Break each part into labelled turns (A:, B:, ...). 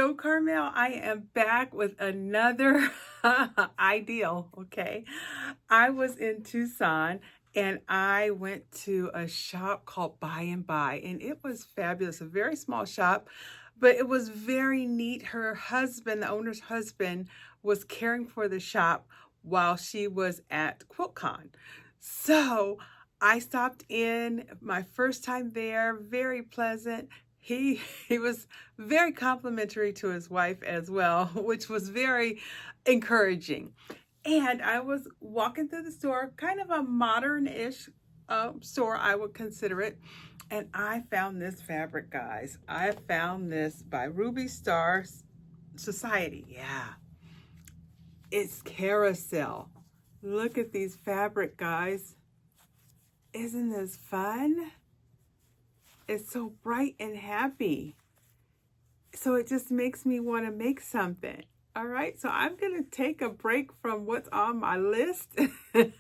A: Joe Carmel. I am back with another ideal, okay? I was in Tucson and I went to a shop called By and By, and it was fabulous. A very small shop, but it was very neat. Her husband, the owner's husband, was caring for the shop while she was at QuiltCon. So I stopped in my first time there, very pleasant. He was very complimentary to his wife as well, which was very encouraging. And I was walking through the store, kind of a modern-ish store, I would consider it. And I found this fabric, guys. I found this by Ruby Star Society. Yeah, it's Carousel. Look at these fabric, guys. Isn't this fun? It's so bright and happy. So it just makes me want to make something. All right, so I'm going to take a break from what's on my list and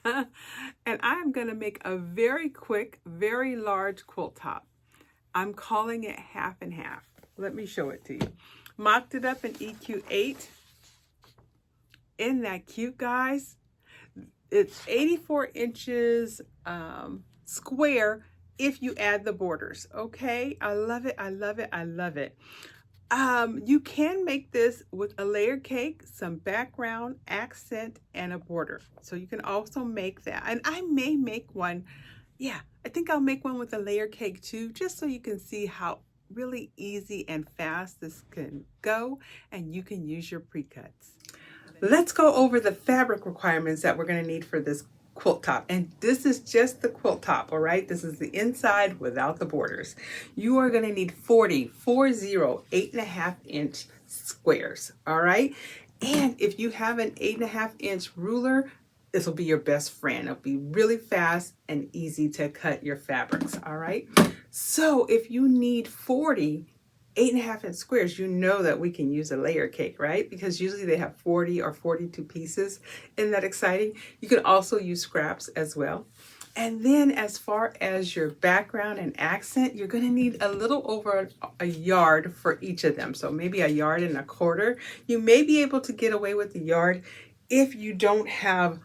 A: I'm going to make a very quick, very large quilt top. I'm calling it half and half. Let me show it to you. Mocked it up in EQ8. Isn't that cute, guys? It's 84 inches square if you add the borders. Okay, I love it. I love it. I love it. You can make this with a layer cake, some background, accent, and a border. So you can also make that. And I may make one. Yeah, I think I'll make one with a layer cake too, just so you can see how really easy and fast this can go, and you can use your pre-cuts. Let's go over the fabric requirements that we're going to need for this quilt top, and this is just the quilt top. All right, this is the inside without the borders. You are going to need 40 8.5 inch squares. All right, and if you have an 8.5 inch ruler, this will be your best friend. It'll be really fast and easy to cut your fabrics. All right, so if you need 40 8.5 inch squares, you know that we can use a layer cake, right? Because usually they have 40 or 42 pieces. Isn't that exciting? You can also use scraps as well. And then as far as your background and accent, you're going to need a little over a yard for each of them. So maybe a yard and a quarter. You may be able to get away with the yard if you don't have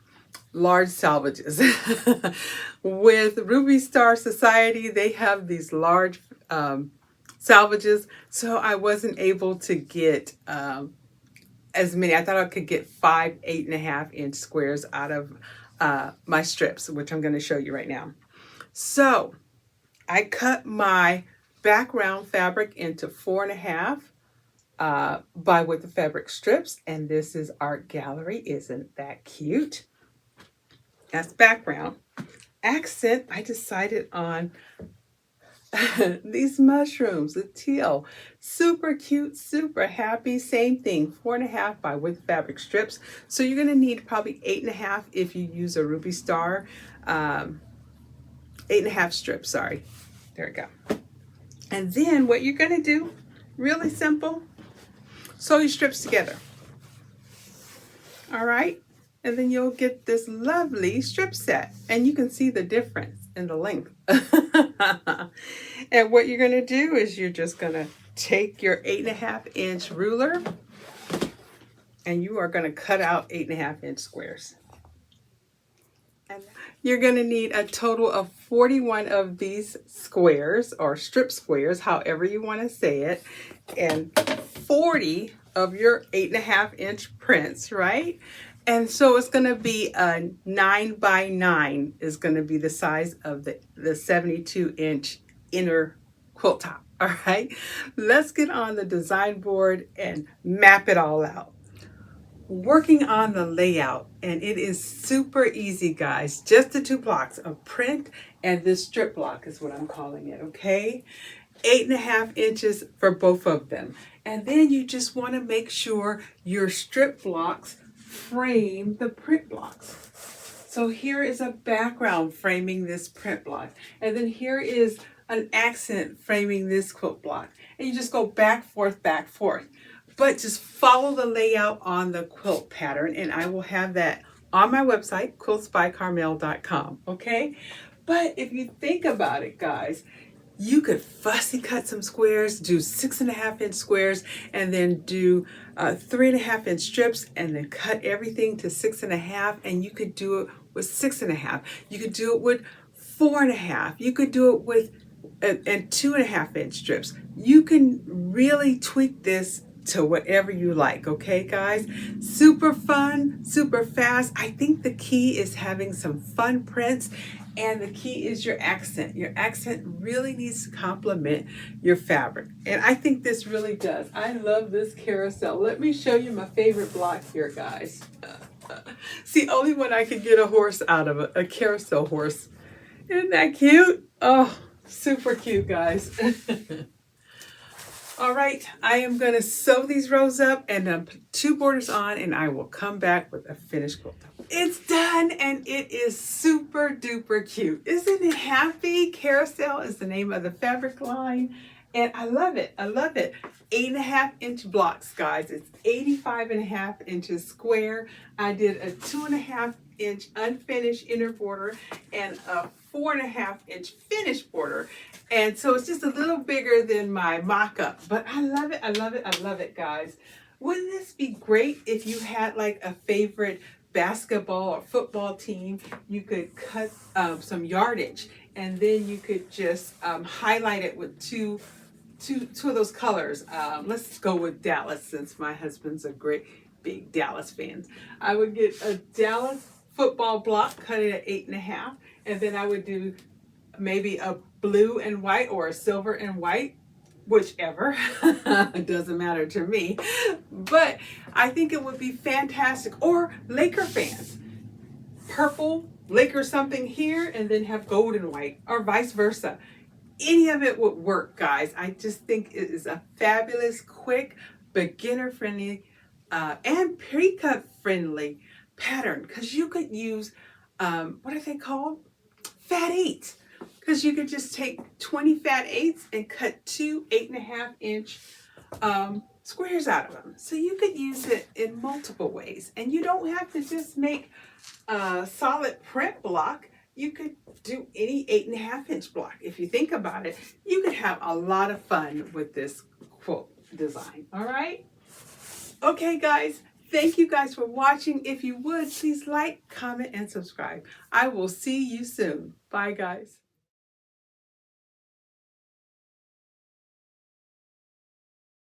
A: large salvages. With Ruby Star Society, they have these large salvages, so I wasn't able to get as many. I thought I could get 5 8.5 inch squares out of my strips, which I'm going to show you right now. So I cut my background fabric into 4.5 by width of fabric strips, and this is Art Gallery. Isn't that cute? That's background. Accent, I decided on these mushrooms, the teal, super cute, super happy. Same thing, 4.5 by width fabric strips. So you're going to need probably 8.5 if you use a Ruby Star, 8.5 strips. Sorry, there we go. And then what you're going to do, really simple, sew your strips together. All right, and then you'll get this lovely strip set, and you can see the difference in the length. And what you're going to do is you're just going to take your 8.5 inch ruler and you are going to cut out 8.5 inch squares. And you're going to need a total of 41 of these squares, or strip squares, however you want to say it, and 40 of your 8.5 inch prints, right? And so it's going to be a 9 by 9 is going to be the size of the 72 inch inner quilt top. All right, let's get on the design board and map it all out. Working on the layout, and it is super easy, guys. Just the 2 blocks of print and this strip block is what I'm calling it, okay? 8.5 inches for both of them. And then you just want to make sure your strip blocks frame the print blocks. So here is a background framing this print block, and then here is an accent framing this quilt block, and you just go back, forth, but just follow the layout on the quilt pattern, and I will have that on my quiltsbycarmel.com. Okay, but if you think about it, guys, You could fussy cut some squares, do 6.5-inch squares, and then do 3.5-inch strips, and then cut everything to 6.5, and you could do it with 6.5. You could do it with 4.5. You could do it with and 2.5-inch strips. You can really tweak this to whatever you like, okay guys? Super fun, super fast. I think the key is having some fun prints, and the key is your accent. Your accent really needs to complement your fabric, and I think this really does. I love this carousel. Let me show you my favorite block here, guys. It's the only one I could get a horse out of, a carousel horse. Isn't that cute? Oh, super cute, guys. All right, I am going to sew these rows up and put 2 borders on, and I will come back with a finished quilt. It's done, and it is super duper cute. Isn't it happy? Carousel is the name of the fabric line, and I love it. I love it. 8.5-inch blocks, guys. It's 85.5 inches square. I did a 2.5-inch unfinished inner border and a 4.5-inch finished border. And so it's just a little bigger than my mock-up, but I love it, I love it, I love it, guys. Wouldn't this be great if you had like a favorite basketball or football team? You could cut some yardage, and then you could just highlight it with two of those colors. Let's go with Dallas, since my husband's a great big Dallas fan. I would get a Dallas football block, cut it at 8.5, and then I would do maybe a blue and white or a silver and white, whichever. It doesn't matter to me, but I think it would be fantastic. Or Laker fans, purple Laker something here, and then have gold and white, or vice versa. Any of it would work, guys. I just think it is a fabulous, quick, beginner friendly and pre-cut friendly pattern, because you could use what are they called, fat 8s, because you could just take 20 fat 8s and cut 2 8.5-inch squares out of them. So you could use it in multiple ways, and you don't have to just make a solid print block. You could do any 8.5-inch block. If you think about it, you could have a lot of fun with this quilt design. All right? Okay, guys. Thank you guys for watching. If you would, please like, comment, and subscribe. I will see you soon. Bye, guys.